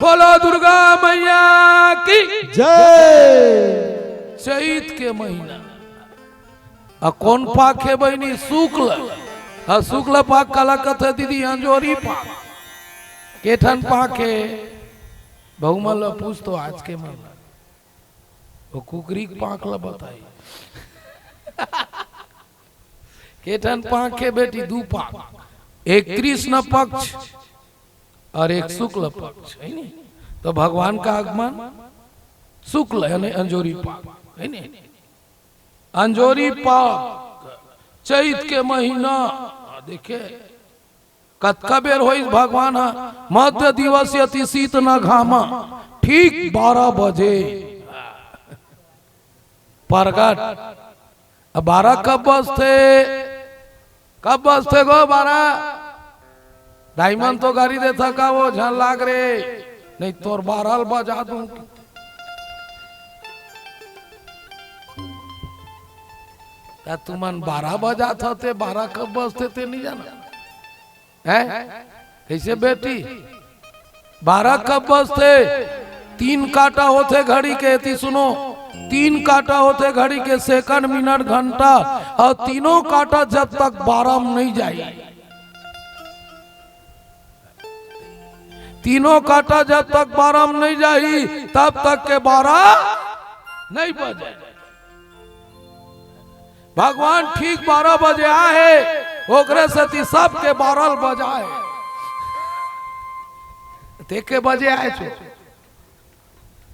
बोलो दुर्गा मैया की जय। चैत के महीना आ कौन पाक है बहनी? शुक्ल। आ शुक्ल पाक काला कथे दीदी अंजोरी पाक केठन पाक है बहुमल पूछ तो आज के मन वो कुकरी पाक ला बताई केठन पाक है बेटी दू पाक, एक कृष्ण पक्ष और एक शुक्ल पक्ष है नहीं? तो भगवान का आगमन शुक्ल यानी अंजोरी पाक है नहीं? अंजोरी पाक चैत के महीना देखे कतका बेर हो भगवान मध्य दिवस अति शीत न घामा ठीक 12 बजे प्रगट। 12 कब बजते गो 12 डायमंड तो गाड़ी दे थका वो झन लाग रे नहीं तोर 12 बजा दूं। तुमन 12 बजा थे 12 कब बजते थे नहीं जाना है कैसे बेटी? 12 कब बजते? 3 काटा होते घड़ी के थी सुनो, 3 काटा होते घड़ी के सेकंड मिनट घंटा और तीनों काटा जब तक 12 में नहीं जाए, तीनों काटा जब तक 12 में नहीं जाई तब तक के 12 नहीं बजे। भगवान ठीक 12 बजे आए ओकरे से सब के 12 बजाए देखे बजे आए छो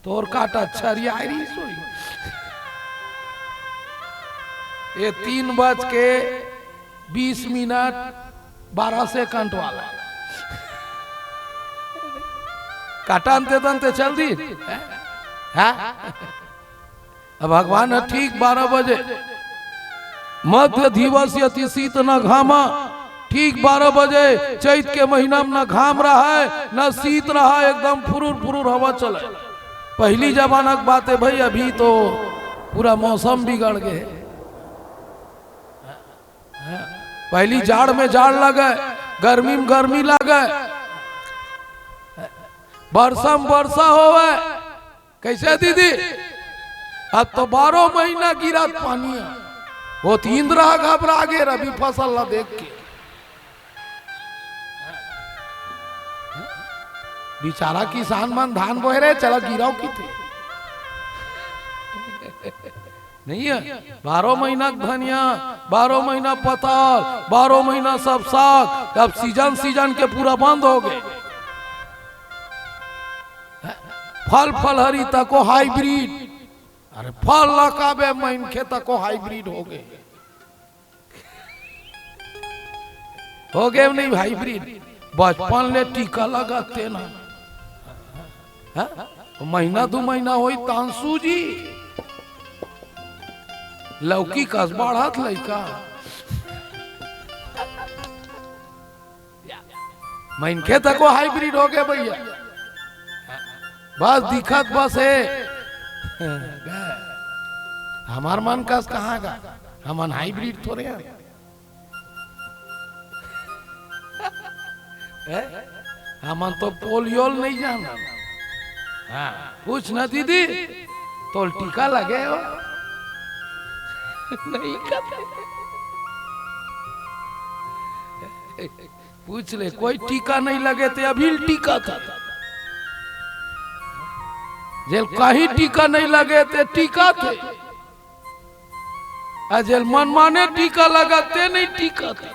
तोर काटा छरिया रही सोई। ये 3:20 12 सेकंड वाला काटा अंते चल दी है? अब भगवान ठीक 12 बजे मध्य दिवस अति शीत न घामा ठीक 12 बजे चैत के महीना में न घाम रहा है न शीत रहा है, एकदम फुरुर फुरुर हवा चले। पहली जमाना की बात है भाई, अभी तो पूरा मौसम बिगड़ गए। पहली जाड़ में जाड़ लगे, गर्मी में गर्मी लगे, वर्षा में वर्षा होवे। कैसे दीदी? अब तो 12 महीना गिरा पानी वो तीन रहा घबरा गे रवि फसल ला देख के बेचारा किसान मन धान बोए रहे चला गिराओ की थे नहीं है। 12 महीना धनिया, 12 महीना पताल, 12 महीना सब साग। अब सीजन के पूरा बंद हो गए। फल फलहरी तको हाइब्रिड, अरे फल लगावे मन खे तको हाइब्रिड हो गए नहीं हाइब्रिड। बचपन ले टीका लगाते ना महीना 2 महीना होई तांसू जी लौकी कस बढ़त लइका मन खे तको हाइब्रिड हो गए भैया। बस दिखत बस है हमार मन कस कहाँ का हमन हाइब्रिड थोड़े हैं। हमन तो पोलियो नहीं जाना। हाँ पूछ ना दीदी तो टीका लगे हो नहीं पूछ ले कोई टीका नहीं लगे थे अभी टीका था। जेल कहीं टीका नहीं लगे थे टीका थे, जेल मन माने टीका लगाते नहीं टीका थे।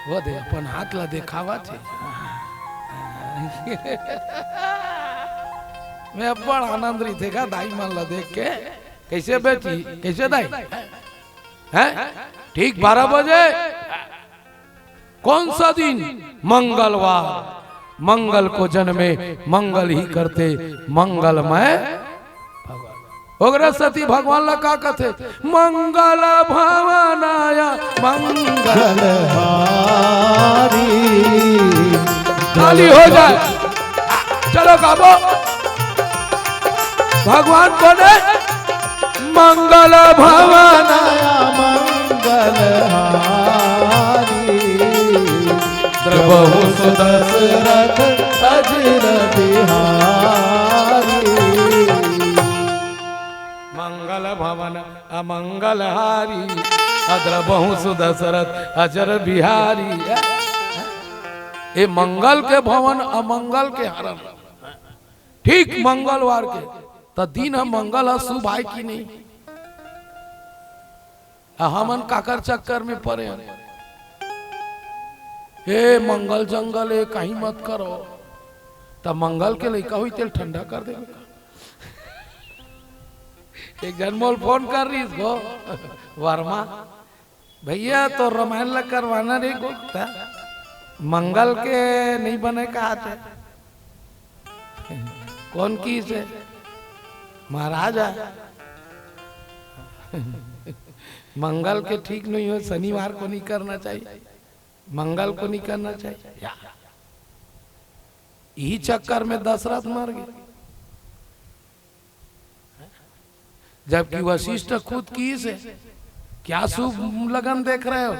वो दे अपन हाथ ला देखावा थे मैं बड़ा आनंद रही थे का दाई मन ला देख के। कैसे बेटी कैसे दाई है? ठीक 12 बजे कौन सा दिन? मंगलवार। मंगल को जन्मे मंगल ही करते मंगलमय भगवान। सती भगवान ला का कथे? मंगल भवनाया मंगल हारी। ताली हो जाए चलो गाबो भगवान बोले मंगल भवनाया मंगल हारी। बहु सुदशरथ अजिर बिहारी। मंगल भवन अमंगल हारी अद्र बहु सुदशरथ अजर बिहारी। ये मंगल के भवन अमंगल के हरण। ठीक मंगलवार के तो दिन है मंगल है शुभ है कि नहीं। हमन काकर चक्कर में पड़े हे मंगल जंगल है कहीं मत करो तब मंगल के लड़का हुई तेल ठंडा कर दे। एक जनमोल फोन कर रही इसको वर्मा भैया तो रामायण लग करवाना रे गोता मंगल के नहीं बने कहा थे कौन की से महाराजा मंगल के ठीक नहीं हो शनिवार को नहीं करना चाहिए मंगल को नहीं करना चाहिए। यही चक्कर में दशरथ मर गए जबकि वशिष्ठ खुद की से क्या शुभ लगन देख रहे हो।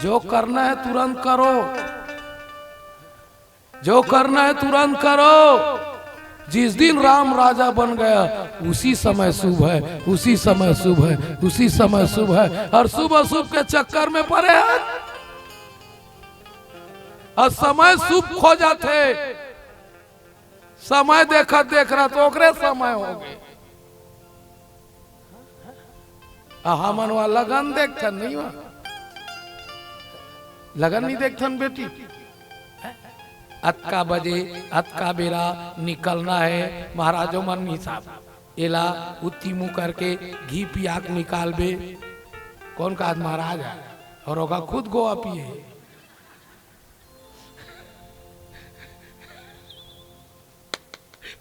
जो करना है तुरंत करो जो करना है तुरंत करो। जिस दिन राम राजा बन गया उसी समय शुभ है उसी समय शुभ है उसी समय शुभ है। और शुभ अशुभ के चक्कर में पड़े हैं और समय शुभ खो जाते समय देखा देख रहा तो ओकरे समय हो गए। हमन वहां लगन देखन नहीं हुआ लगन नहीं देखन बेटी। अतका बजे अतका बेरा निकलना है महाराजो मन हिसाब एला उत्ती मुँह करके घी पियाक निकाल बे। कौन का महाराज है और होगा खुद गोवा पिए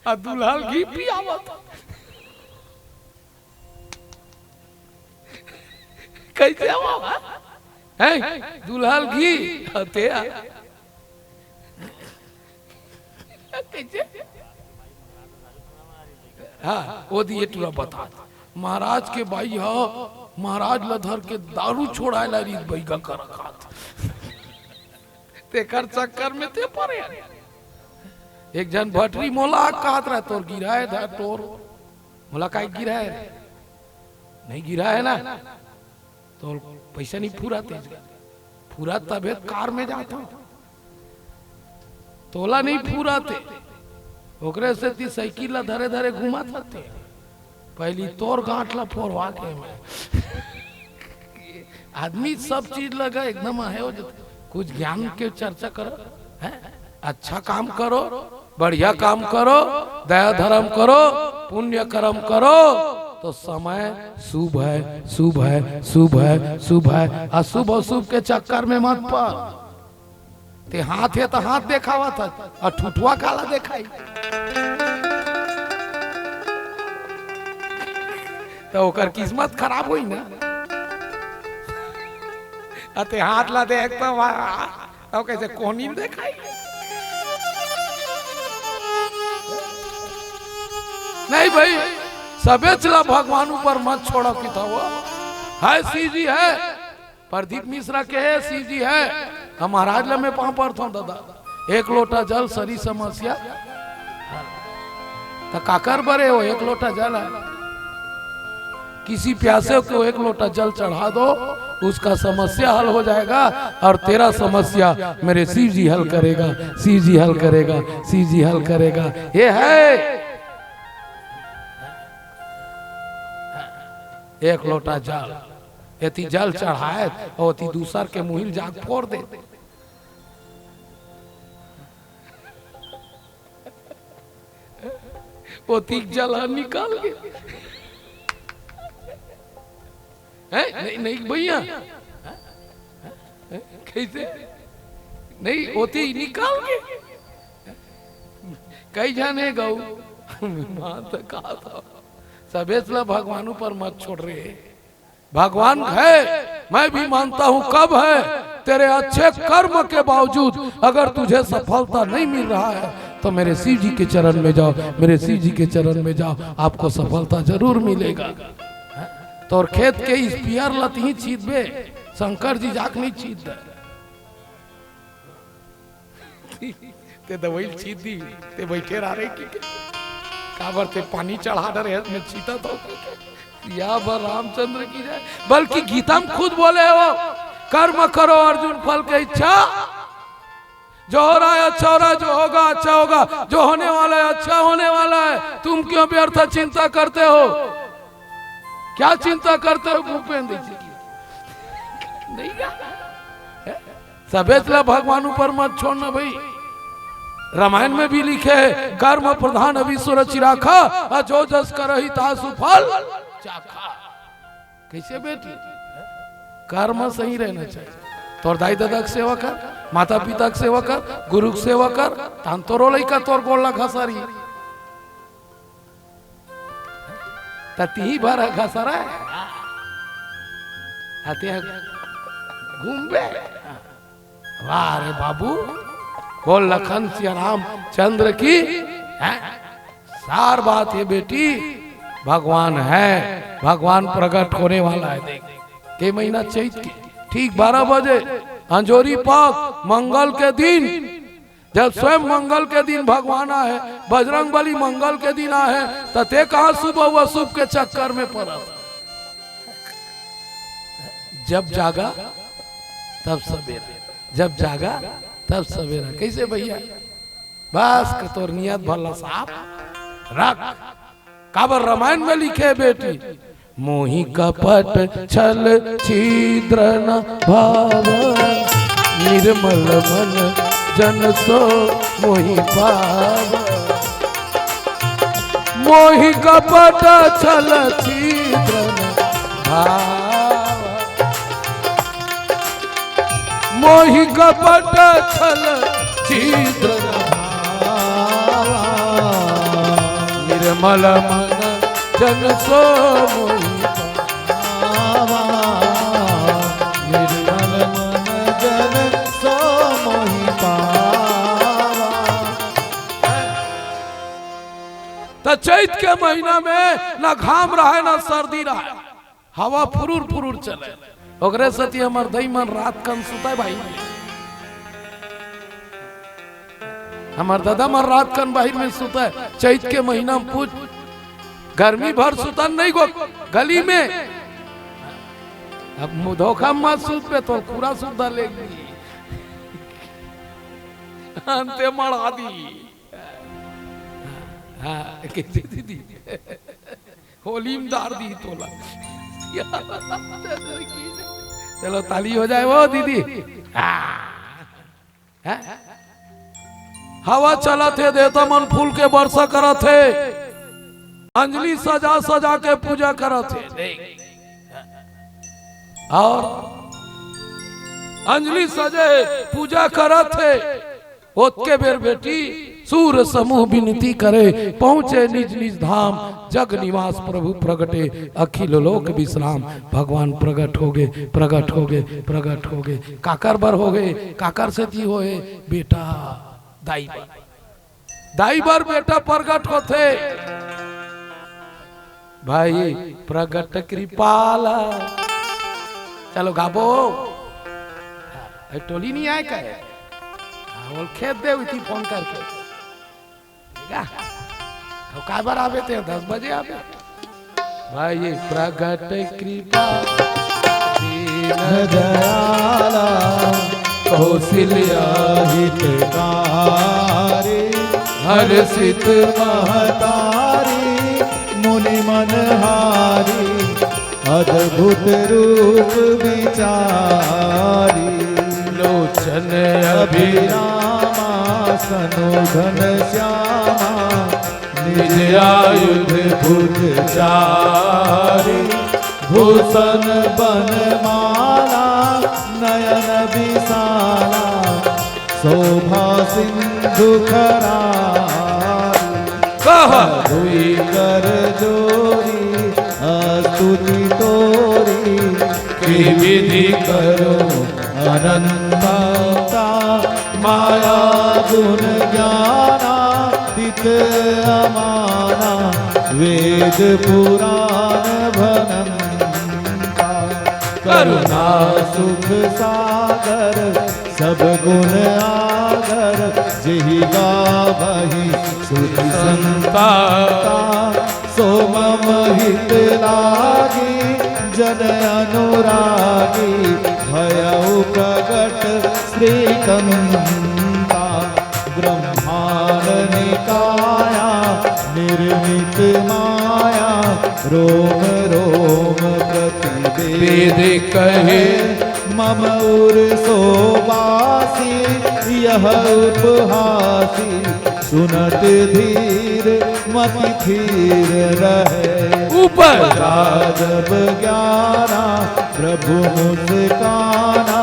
दुल्हन घी पियावत कैसे हुआ है दुल्हन घी ते कैसे हाँ वो दिए तुरा बता महाराज के भाई हो महाराज लधर के दारू छोड़ाए ला रीत भाई का कर रखा ते कर चक्कर में ते पड़े। एक जन भटरी मोला कहत रहा तोर गिरा है था तोर मोला का गिरा है नहीं गिरा है ना तो पैसा नहीं पूरा तेज पूरा तबे कार में जाता तोला नहीं पूरा थे ओकरे से ती साइकिल ला धरे धरे घुमा थे पहली तोर गांठ ला फोड़वा के मैं आदमी सब चीज लगा एकदम है हो कुछ ज्ञान के चर्चा करो है अच्छा काम करो बढ़िया काम करो दया धर्म करो पुण्य कर्म करो तो समय शुभ है शुभ है शुभ है शुभ है। अशुभ अशुभ के चक्कर में मत पड़ ते हाथ है तो हाथ देखावा था और ठुठुआ काला देखाई तो ओकर किस्मत खराब हुई ना अते हाथ ला देख तो कैसे कोनी देखाई नहीं भाई सबे चला भगवान ऊपर मत छोड़ो कि था वो है सी जी है प्रदीप मिश्रा के है सी जी है हम महाराज में पाँव पर था दादा एक लोटा जल सरी समस्या तो काकर बरे हो एक लोटा जल है किसी प्यासे को एक लोटा जल चढ़ा दो उसका समस्या हल हो जाएगा और तेरा समस्या मेरे शिव जी हल करेगा शिव जी हल करेगा शिव जी हल करेगा। ये है एक लोटा जल यति जल चढ़ाए और दूसर के मुहिल जाग फोड़ दे वो तीक जल निकाल के नहीं नहीं भैया कैसे नहीं होती निकाल के कई जाने गऊ मां तो कहा था सबेसला भगवान पर मत छोड़ रहे भगवान है मैं भी मानता हूं कब है तेरे अच्छे कर्म के बावजूद अगर तुझे सफलता नहीं मिल रहा है तो मेरे शिव जी के चरण में जाओ मेरे शिव जी के चरण में जाओ आपको सफलता जरूर मिलेगा। तो और खेत के इस पियर लत ही चीत बे शंकर जी जाक नहीं चीत दे ते दवाई सीधी ते बैठे रह रहे की काबर ते पानी चढ़ा रहे में चीता तो या बर रामचंद्र की जाए। बल्कि गीता में खुद बोले हो कर्म करो अर्जुन फल की इच्छा, जो हो रहा है अच्छा हो रहा है, जो होगा अच्छा होगा, जो होने वाला है अच्छा होने वाला है। तुम क्यों व्यर्थ चिंता करते हो? क्या चिंता करते हो भूपेंद्र जी की? नहीं सबेतला भगवान ऊपर मत छोड़ना भाई। रामायण में भी लिखे है कर्म प्रधान अभिश्वर चिराखा, जो जस करहि तासु फल चाखा। कैसे बेटी कर्म सही रहना चाहिए। तोर दाई दादा की सेवा कर, माता पिता की सेवा कर, गुरु की सेवा कर, तान तोरो लइका तोर गोला घसारी तती भर घसरा आते घूमबे। वाह रे बाबू बोल लखन सिया राम चंद्र की सार बात है बेटी। भगवान है, भगवान प्रकट होने वाला है। देख के महीना चैत की ठीक 12 बजे अंजोरी पाक मंगल के दिन, जब स्वयं मंगल के दिन भगवान आए, बजरंग बली मंगल के दिन आए, तते कहा सुबह व शुभ के चक्कर में पड़ा। जब जागा तब सवेरा, जब जागा तब सवेरा। कैसे भैया बस तोर नियत भला साफ रख। काबर रामायण में लिखे बेटी मोहि कपट छल छिद्र न भाव, निर्मल मन जन सो मोहि पाव। मोहि कपट छल छिद्र न भाव, मोहि कपट छल छिद्र न भाव, निर्मल मन जन सो मोहि पावा, निर्मल मन जन सो मोहि पावा। तो चैत के महीना में ना घाम रहा है ना सर्दी रहा है, हवा फुरूर फुरूर चले। ओकरे सती हमर दई मन रात कन सुता है भाई। हमार दादा मन रात कन बाहर में सुता है। चैत के महीना में पूछ गर्मी भर सुतन नहीं गो गली में। अब धोखा मत सूत पे तो पूरा सुधा लेगी अंते मड़ा दी। हाँ कैसे दीदी होली में दार दी तोला। चलो ताली हो जाए वो दीदी। हवा चला थे देता मन फूल के वर्षा करा थे, अंजलि सजा सजा के पूजा करत थे। और अंजलि सजे पूजा करत थे। ओतके बेर बेटी सूर समूह विनती करे, पहुंचे निज निज धाम, जग निवास प्रभु प्रगटे, अखिल लोक विश्राम। भगवान प्रगट हो गए, प्रगट हो गए, प्रगट हो गए। काकर बर हो गए, काकर से जी होए बेटा दाई बर, दाई बर बेटा प्रगट होते। भाई प्रगट कृपाला। चलो गाबो टोली नहीं आए का बोल खेत दे थी फोन करके का बार आवे थे 10 बजे आवे। भाई प्रगट कृपा दीन दयाला, कौशल्या हितकारी, हर्षित महतारी, मुनि मनहारी, अद्भुत रूप विचारी। लोचन अभिरामा सनु घन श्यामा, निज आयुध भुज चारी। भूषण बनमाला नयन विशाला, शोभा सिंधु करारी। हुई कर जोरी स्तुति तोरी, की विधि करो अनंता। माया गुण ज्ञाना तित अमाना, वेद पुराण भनंता। करुणा सुख सागर सब गुण आगर, नर जेहि गावहि श्रुति संता सो मम हित लागी जन अनुरागी भयउ प्रगट श्रीकंता ब्रह्मांड निकाया निर्मित माया रोम रोम प्रतिवेद कहे मम उर सोवासी यह उपहासी सुनत धीर मति थीर रहे ऊपर राजब ज्ञाना प्रभु मुस्काना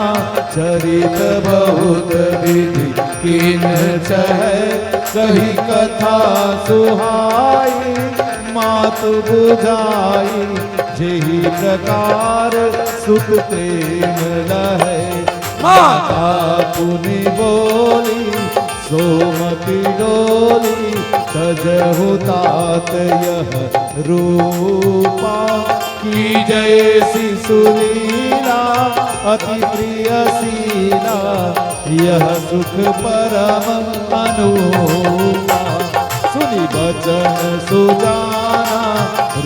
चरित बहुत विधि किन चहे कही कथा सुहाई मातु बुझाई जेहि प्रकार सुख प्रेम लहे माता पुनि बोली सोमति डोली तजहु तात यह रूपा की जैसी सुलीला अति प्रिय शीला यह सुख परम अनुपा सुनि बचन सुजाना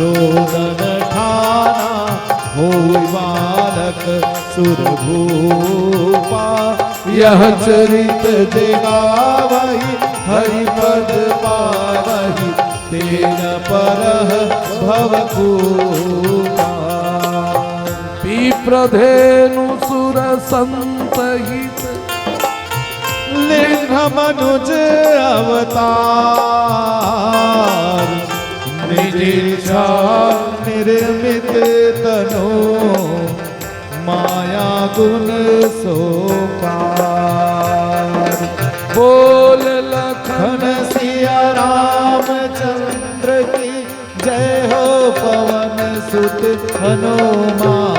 रोदन ठाना होई बालक सुरभूपा यह चरित जगावहि हरिपद पावहि तेन परः भवकूपा विप्रधेनु सुर संतहित लिंग मनुज अवतार निज इच्छा निर्मित तनो माया गुण सोपार बोल लखन खन सिया रामचंद्र की जय हो पवन सुत हनुमान